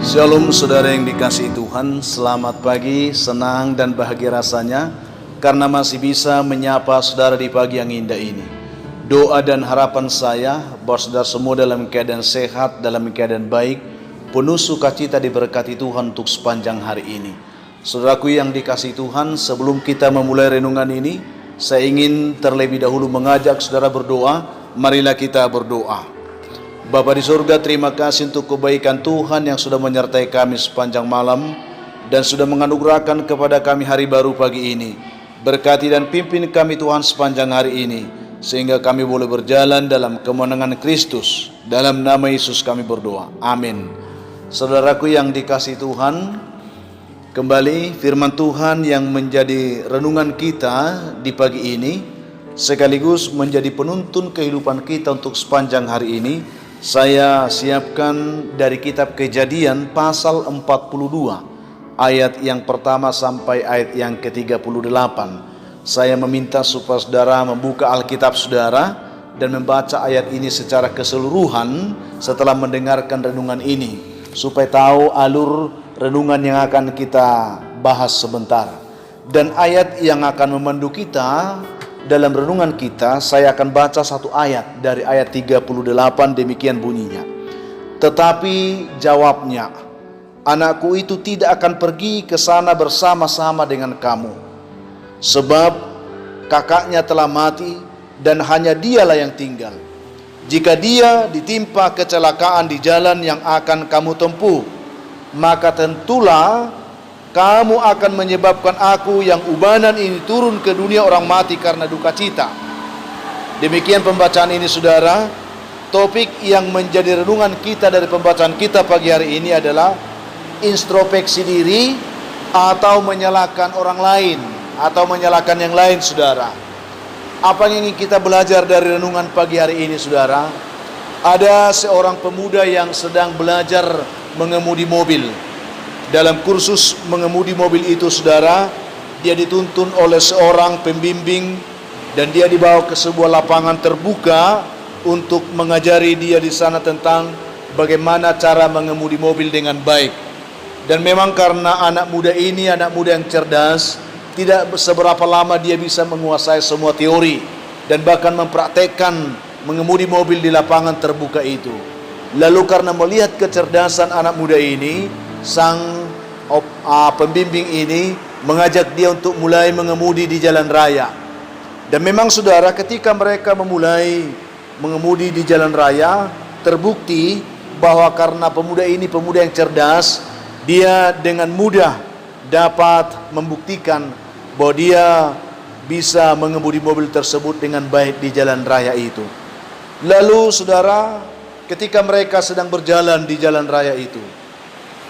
Shalom saudara yang dikasihi Tuhan, selamat pagi, senang dan bahagia rasanya karena masih bisa menyapa saudara di pagi yang indah ini. Doa dan harapan saya bahwa saudara semua dalam keadaan sehat, dalam keadaan baik, penuh sukacita diberkati Tuhan untuk sepanjang hari ini. Saudaraku yang dikasihi Tuhan, sebelum kita memulai renungan ini, saya ingin terlebih dahulu mengajak saudara berdoa. Marilah kita berdoa. Bapa di surga, terima kasih untuk kebaikan Tuhan yang sudah menyertai kami sepanjang malam dan sudah menganugerahkan kepada kami hari baru pagi ini. Berkati dan pimpin kami Tuhan sepanjang hari ini, sehingga kami boleh berjalan dalam kemenangan Kristus. Dalam nama Yesus kami berdoa. Amin. Saudaraku yang dikasihi Tuhan, kembali firman Tuhan yang menjadi renungan kita di pagi ini, sekaligus menjadi penuntun kehidupan kita untuk sepanjang hari ini. Saya siapkan dari kitab Kejadian pasal 42 ayat yang pertama sampai ayat yang ke-38. Saya meminta supaya saudara membuka Alkitab saudara dan membaca ayat ini secara keseluruhan setelah mendengarkan renungan ini, supaya tahu alur renungan yang akan kita bahas sebentar. Dan ayat yang akan memandu kita dalam renungan kita, saya akan baca satu ayat dari ayat 38, demikian bunyinya. Tetapi jawabnya, anakku itu tidak akan pergi ke sana bersama-sama dengan kamu, sebab kakaknya telah mati dan hanya dialah yang tinggal. Jika dia ditimpa kecelakaan di jalan yang akan kamu tempuh, maka tentulah kamu akan menyebabkan aku yang ubanan ini turun ke dunia orang mati karena duka cita. Demikian pembacaan ini saudara. Topik yang menjadi renungan kita dari pembacaan kita pagi hari ini adalah introspeksi diri atau menyalahkan orang lain atau menyalahkan yang lain saudara. Apa yang ingin kita belajar dari renungan pagi hari ini saudara? Ada seorang pemuda yang sedang belajar mengemudi mobil. Dalam kursus mengemudi mobil itu saudara, dia dituntun oleh seorang pembimbing dan dia dibawa ke sebuah lapangan terbuka untuk mengajari dia di sana tentang bagaimana cara mengemudi mobil dengan baik. Dan memang karena anak muda ini anak muda yang cerdas, tidak seberapa lama dia bisa menguasai semua teori dan bahkan mempraktekkan mengemudi mobil di lapangan terbuka itu. Lalu karena melihat kecerdasan anak muda ini, sang pembimbing ini mengajak dia untuk mulai mengemudi di jalan raya. Dan memang saudara, ketika mereka memulai mengemudi di jalan raya, terbukti bahwa karena pemuda ini pemuda yang cerdas, dia dengan mudah dapat membuktikan bahwa dia bisa mengemudi mobil tersebut dengan baik di jalan raya itu. Lalu saudara, ketika mereka sedang berjalan di jalan raya itu,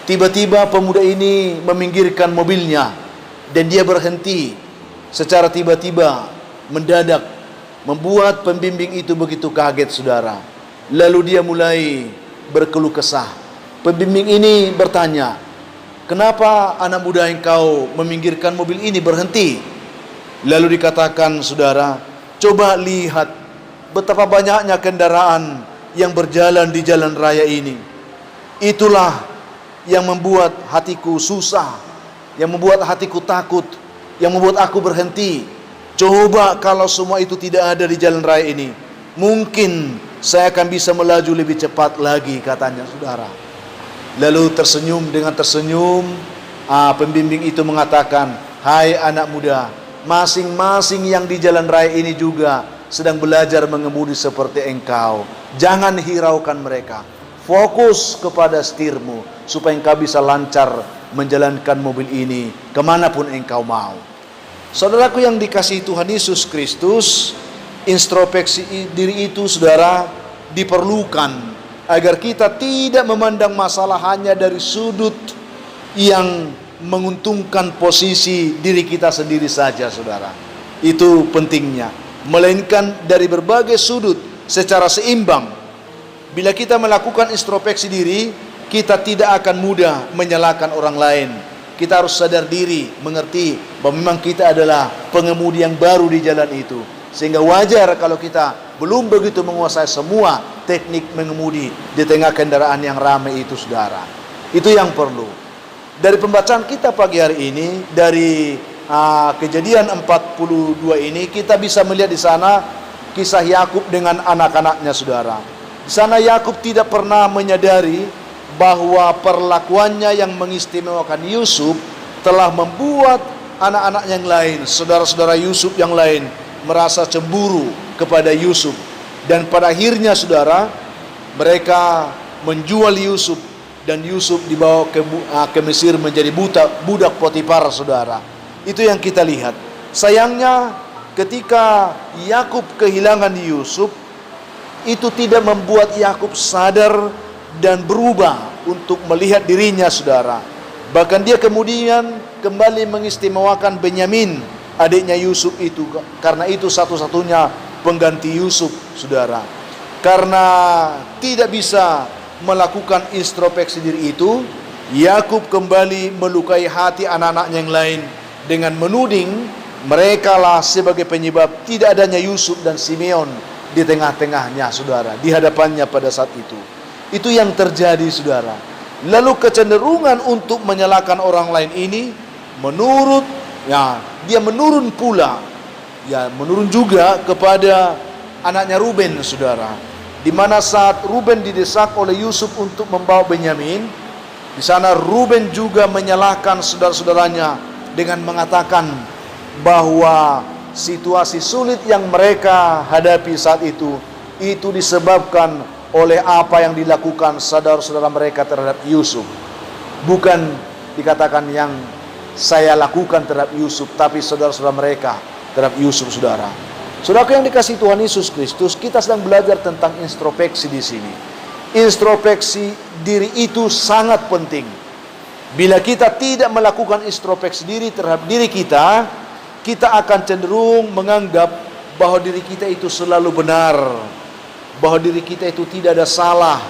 tiba-tiba pemuda ini meminggirkan mobilnya dan dia berhenti secara tiba-tiba, mendadak, membuat pembimbing itu begitu kaget saudara. Lalu dia mulai berkeluh kesah. Pembimbing ini bertanya, kenapa anak muda engkau meminggirkan mobil ini berhenti? Lalu dikatakan saudara, coba lihat betapa banyaknya kendaraan yang berjalan di jalan raya ini. Itulah yang membuat hatiku susah, yang membuat hatiku takut, yang membuat aku berhenti. Coba kalau semua itu tidak ada di jalan raya ini, mungkin saya akan bisa melaju lebih cepat lagi, katanya saudara. Lalu dengan tersenyum, pembimbing itu mengatakan, hai anak muda, masing-masing yang di jalan raya ini juga sedang belajar mengemudi seperti engkau. Jangan hiraukan mereka. Fokus kepada setirmu supaya engkau bisa lancar menjalankan mobil ini kemanapun engkau mau. Saudaraku yang dikasihi Tuhan Yesus Kristus, introspeksi diri itu saudara diperlukan agar kita tidak memandang masalah hanya dari sudut yang menguntungkan posisi diri kita sendiri saja saudara. Itu pentingnya, melainkan dari berbagai sudut secara seimbang. Bila kita melakukan introspeksi diri, kita tidak akan mudah menyalahkan orang lain. Kita harus sadar diri, mengerti bahwa memang kita adalah pengemudi yang baru di jalan itu. Sehingga wajar kalau kita belum begitu menguasai semua teknik mengemudi di tengah kendaraan yang ramai itu saudara. Itu yang perlu. Dari pembacaan kita pagi hari ini, dari Kejadian 42 ini, kita bisa melihat di sana kisah Yakub dengan anak-anaknya, saudara. Di sana Yakub tidak pernah menyadari bahwa perlakuannya yang mengistimewakan Yusuf telah membuat anak-anak yang lain, saudara-saudara Yusuf yang lain, merasa cemburu kepada Yusuf. Dan pada akhirnya, saudara, mereka menjual Yusuf, dan Yusuf dibawa ke Mesir menjadi budak Potifar, saudara. Itu yang kita lihat. Sayangnya ketika Yakub kehilangan Yusuf, itu tidak membuat Yakub sadar dan berubah untuk melihat dirinya, saudara. Bahkan dia kemudian kembali mengistimewakan Benyamin, adiknya Yusuf itu, karena itu satu-satunya pengganti Yusuf, saudara. Karena tidak bisa melakukan introspeksi diri itu, Yakub kembali melukai hati anak-anaknya yang lain dengan menuding mereka lah sebagai penyebab tidak adanya Yusuf dan Simeon di tengah-tengahnya, saudara, di hadapannya pada saat itu. Itu yang terjadi, saudara. Lalu kecenderungan untuk menyalahkan orang lain ini dia menurun pula, menurun juga kepada anaknya Ruben, saudara. Di mana saat Ruben didesak oleh Yusuf untuk membawa Benyamin, di sana Ruben juga menyalahkan saudara-saudaranya dengan mengatakan bahwa situasi sulit yang mereka hadapi saat itu disebabkan oleh apa yang dilakukan saudara-saudara mereka terhadap Yusuf. Bukan dikatakan yang saya lakukan terhadap Yusuf, tapi saudara-saudara mereka terhadap Yusuf, saudara. Saudara yang dikasihi Tuhan Yesus Kristus, kita sedang belajar tentang introspeksi di sini. Introspeksi diri itu sangat penting. Bila kita tidak melakukan introspeksi diri terhadap diri kita, kita akan cenderung menganggap bahwa diri kita itu selalu benar, bahwa diri kita itu tidak ada salah,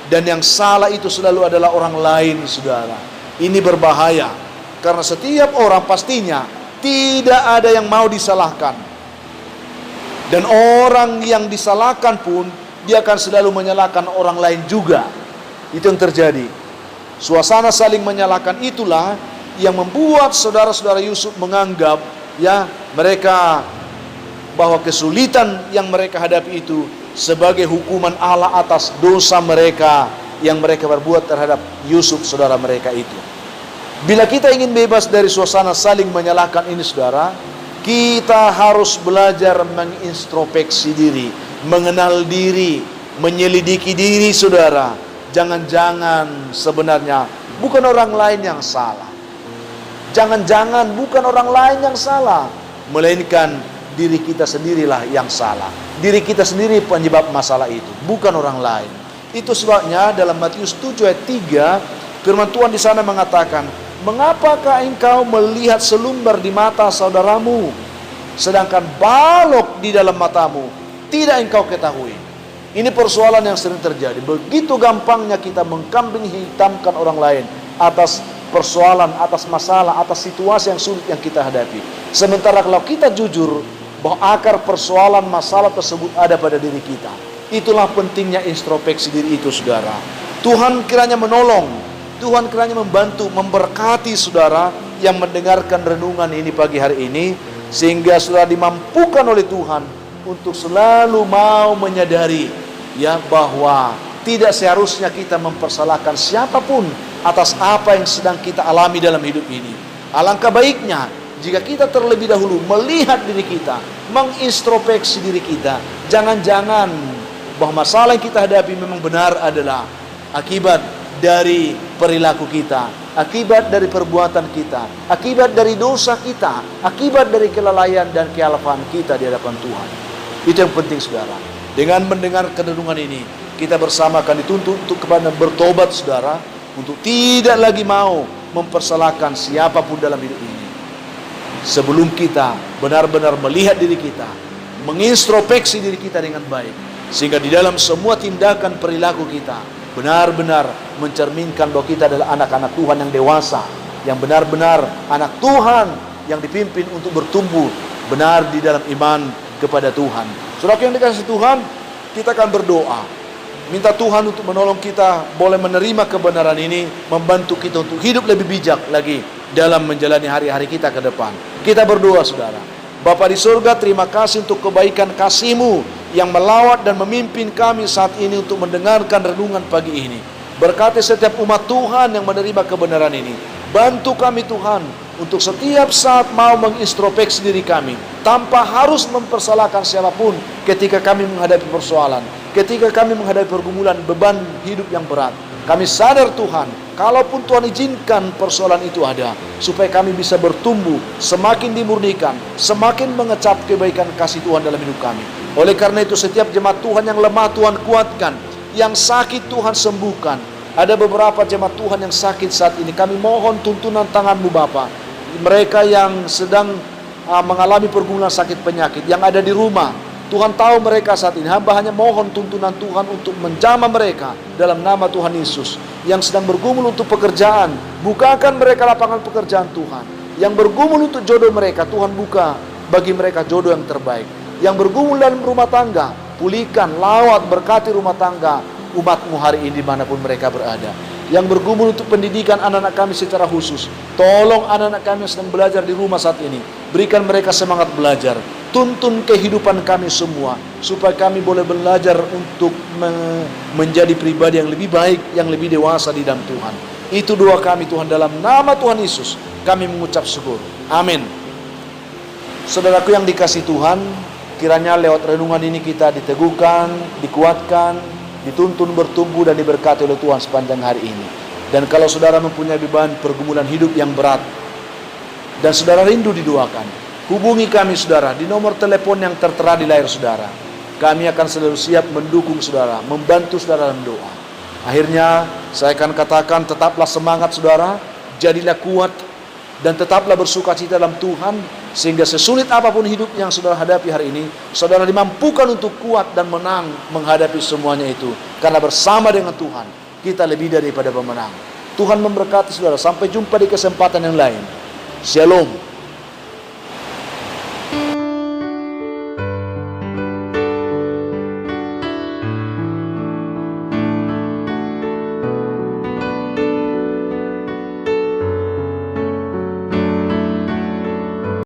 dan yang salah itu selalu adalah orang lain, saudara. Ini berbahaya, karena setiap orang pastinya tidak ada yang mau disalahkan. Dan orang yang disalahkan pun, dia akan selalu menyalahkan orang lain juga. Itu yang terjadi. Suasana saling menyalahkan itulah yang membuat saudara-saudara Yusuf menganggap mereka bahwa kesulitan yang mereka hadapi itu sebagai hukuman Allah atas dosa mereka yang mereka berbuat terhadap Yusuf, saudara mereka itu. Bila kita ingin bebas dari suasana saling menyalahkan ini, saudara, kita harus belajar mengintrospeksi diri, mengenal diri, menyelidiki diri, saudara. Jangan-jangan sebenarnya bukan orang lain yang salah. Jangan-jangan bukan orang lain yang salah, melainkan diri kita sendirilah yang salah. Diri kita sendiri penyebab masalah itu, bukan orang lain. Itu sebabnya dalam Matius 7 ayat 3, firman Tuhan di sana mengatakan, "Mengapakah engkau melihat selumbar di mata saudaramu, sedangkan balok di dalam matamu tidak engkau ketahui?" Ini persoalan yang sering terjadi. Begitu gampangnya kita mengkambing hitamkan orang lain atas persoalan, atas masalah, atas situasi yang sulit yang kita hadapi. Sementara kalau kita jujur bahwa akar persoalan masalah tersebut ada pada diri kita. Itulah pentingnya introspeksi diri itu, saudara. Tuhan kiranya menolong, Tuhan kiranya membantu, memberkati saudara yang mendengarkan renungan ini pagi hari ini, sehingga saudara dimampukan oleh Tuhan untuk selalu mau menyadari bahwa tidak seharusnya kita mempersalahkan siapapun atas apa yang sedang kita alami dalam hidup ini. Alangkah baiknya jika kita terlebih dahulu melihat diri kita, mengintrospeksi diri kita. Jangan-jangan bahwa masalah yang kita hadapi memang benar adalah akibat dari perilaku kita, akibat dari perbuatan kita, akibat dari dosa kita, akibat dari kelalaian dan kealpaan kita di hadapan Tuhan. Itu yang penting, saudara. Dengan mendengar renungan ini, kita bersama akan dituntut untuk kepada bertobat, saudara, untuk tidak lagi mau mempersalahkan siapapun dalam hidup ini. Sebelum kita benar-benar melihat diri kita, mengintrospeksi diri kita dengan baik, sehingga di dalam semua tindakan perilaku kita benar-benar mencerminkan bahwa kita adalah anak-anak Tuhan yang dewasa, yang benar-benar anak Tuhan yang dipimpin untuk bertumbuh benar di dalam iman kepada Tuhan. Saudara yang dikasihi Tuhan, kita akan berdoa. Minta Tuhan untuk menolong kita boleh menerima kebenaran ini, membantu kita untuk hidup lebih bijak lagi dalam menjalani hari-hari kita ke depan. Kita berdoa saudara. Bapa di surga, terima kasih untuk kebaikan kasih-Mu yang melawat dan memimpin kami saat ini untuk mendengarkan renungan pagi ini. Berkati setiap umat Tuhan yang menerima kebenaran ini. Bantu kami Tuhan untuk setiap saat mau mengintrospeksi diri kami tanpa harus mempersalahkan siapapun ketika kami menghadapi persoalan, ketika kami menghadapi pergumulan beban hidup yang berat. Kami sadar Tuhan, kalaupun Tuhan izinkan persoalan itu ada, supaya kami bisa bertumbuh, semakin dimurnikan, semakin mengecap kebaikan kasih Tuhan dalam hidup kami. Oleh karena itu setiap jemaat Tuhan yang lemah Tuhan kuatkan, yang sakit Tuhan sembuhkan. Ada beberapa jemaat Tuhan yang sakit saat ini, kami mohon tuntunan tangan-Mu Bapa. Mereka yang sedang mengalami pergumulan sakit penyakit, yang ada di rumah, Tuhan tahu mereka saat ini. Hamba hanya mohon tuntunan Tuhan untuk menjamah mereka dalam nama Tuhan Yesus. Yang sedang bergumul untuk pekerjaan, bukakan mereka lapangan pekerjaan Tuhan. Yang bergumul untuk jodoh mereka, Tuhan buka bagi mereka jodoh yang terbaik. Yang bergumul dalam rumah tangga, pulihkan, lawat, berkati rumah tangga umat-Mu hari ini dimanapun mereka berada. Yang bergumul untuk pendidikan anak-anak kami secara khusus, tolong anak-anak kami yang sedang belajar di rumah saat ini, berikan mereka semangat belajar. Tuntun kehidupan kami semua, supaya kami boleh belajar untuk menjadi pribadi yang lebih baik, yang lebih dewasa di dalam Tuhan. Itu doa kami Tuhan, dalam nama Tuhan Yesus kami mengucap syukur. Amin. Saudaraku yang dikasihi Tuhan, kiranya lewat renungan ini kita diteguhkan, dikuatkan, dituntun bertumbuh dan diberkati oleh Tuhan sepanjang hari ini. Dan kalau saudara mempunyai beban pergumulan hidup yang berat dan saudara rindu didoakan, hubungi kami saudara di nomor telepon yang tertera di layar saudara. Kami akan selalu siap mendukung saudara, membantu saudara dalam doa. Akhirnya saya akan katakan, tetaplah semangat saudara, jadilah kuat dan tetaplah bersukacita dalam Tuhan, sehingga sesulit apapun hidup yang saudara hadapi hari ini, saudara dimampukan untuk kuat dan menang menghadapi semuanya itu. Karena bersama dengan Tuhan, kita lebih daripada pemenang. Tuhan memberkati saudara. Sampai jumpa di kesempatan yang lain. Shalom.